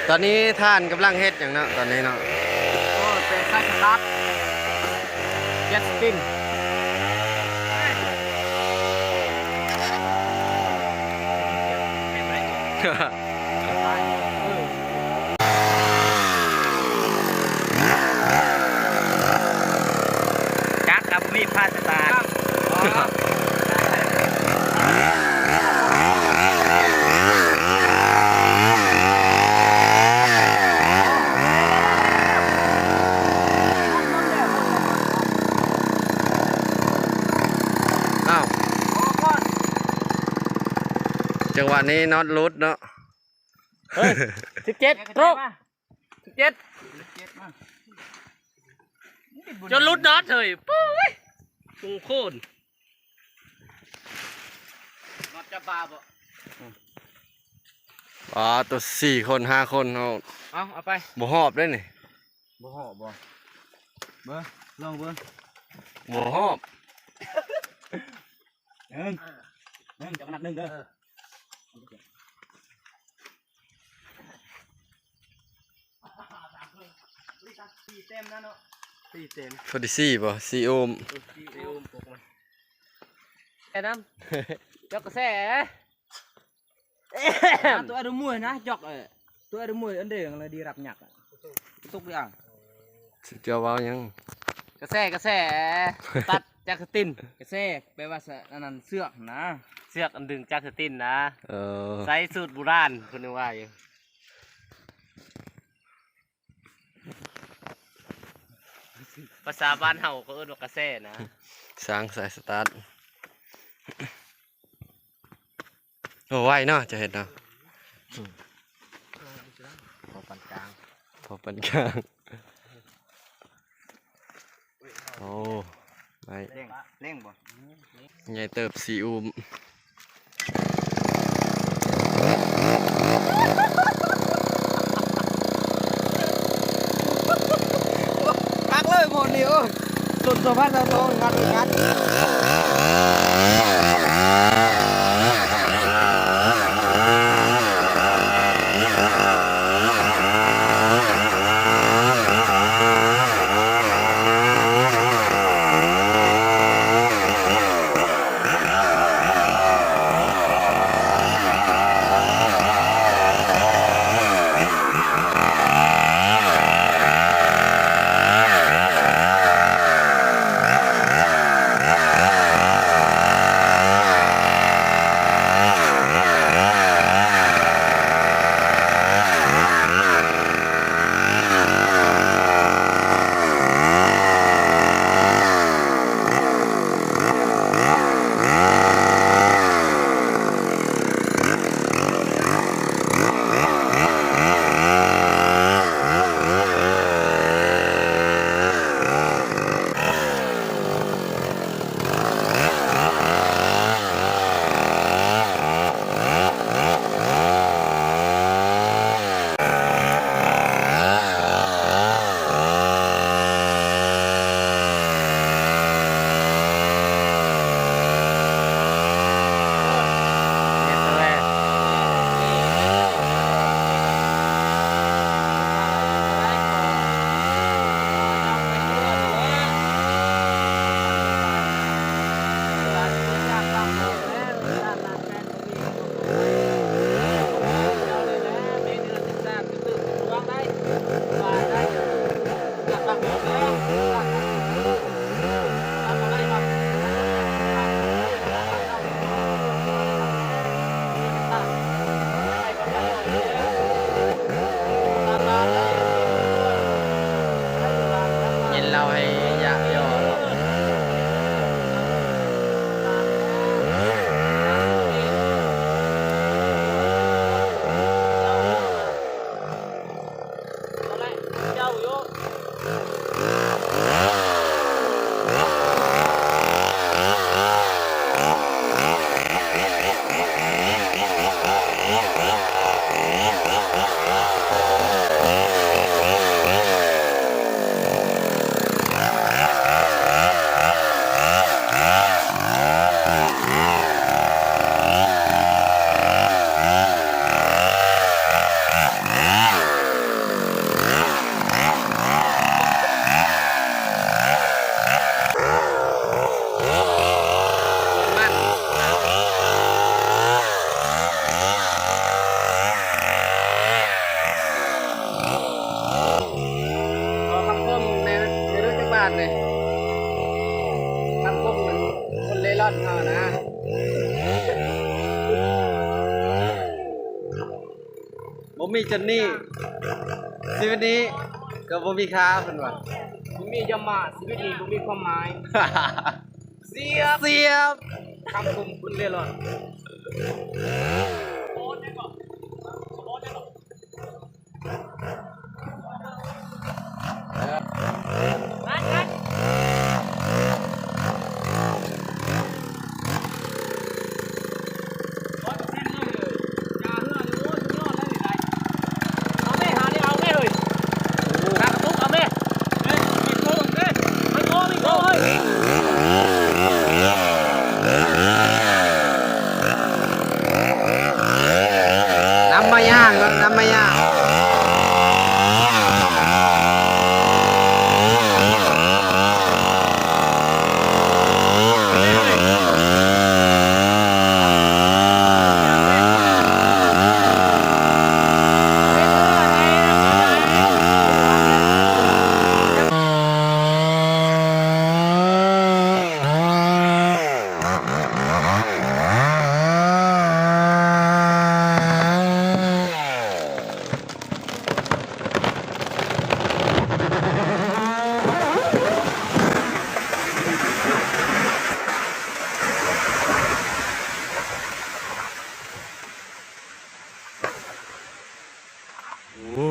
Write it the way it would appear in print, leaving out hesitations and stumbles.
ตอนนี้ท่านกำลังเฮ็ดอย่างเนาะตอนนี้เนาะโอ้เป็นไส้สตาร์ทเจ็ตสปินจักรกับมีพาสตาร์จังหวะนี้น็อตรุดเนาะ17ตรง17จนรุดน็อตเลยปุ้ยปุ้งโค่นน็อตจะบาบ่อ๋อตัว4 คน5 คนเอาไปบ่หอบได้นี่บ่หอบบ่เบิ่งลองเบิ่งบ่หอบจับนัดหนึ่งเด้อ4 เต็มนะเนาะ4 เต็มพอดี4บ่4 โอห์ม4 โอห์มปกมาแค่น้ำจอกกระแสตัวอดุมวยนะจอกตัวอดุมวยอันเดียวเลยดีรับหยักตุกดิอ่ะเจ้าเว้ายังกระแสตัดจากสตินกระแสแปลว่าอันนั้นเสือกนะเสือกอันดึงจากสตินนะใส่สูตรโบราณคนนึงว่าอยู่ภาษาบ้านเฮาก็เอิ้นว่ากระแสนะสร้างสายสตาร์ทโอ้ไวเนาะจะเห็นเนาะพอปานกลางโอ้ไปเร่งบ่ใหญ่เติบ4 โอห์มพักเลยหมดนี่สุดสภาพเราโตงัด ผมมีจนนี่ชีวิตนี้ก็บ่มีค่าเพิ่นว่า ผมมียามาชีวิตนี้ผมมีความหมายเสียบ เสียบ คำคมคุณเรียนหรอน้ำมาย่างแล้วน้ำมาย่างโอ้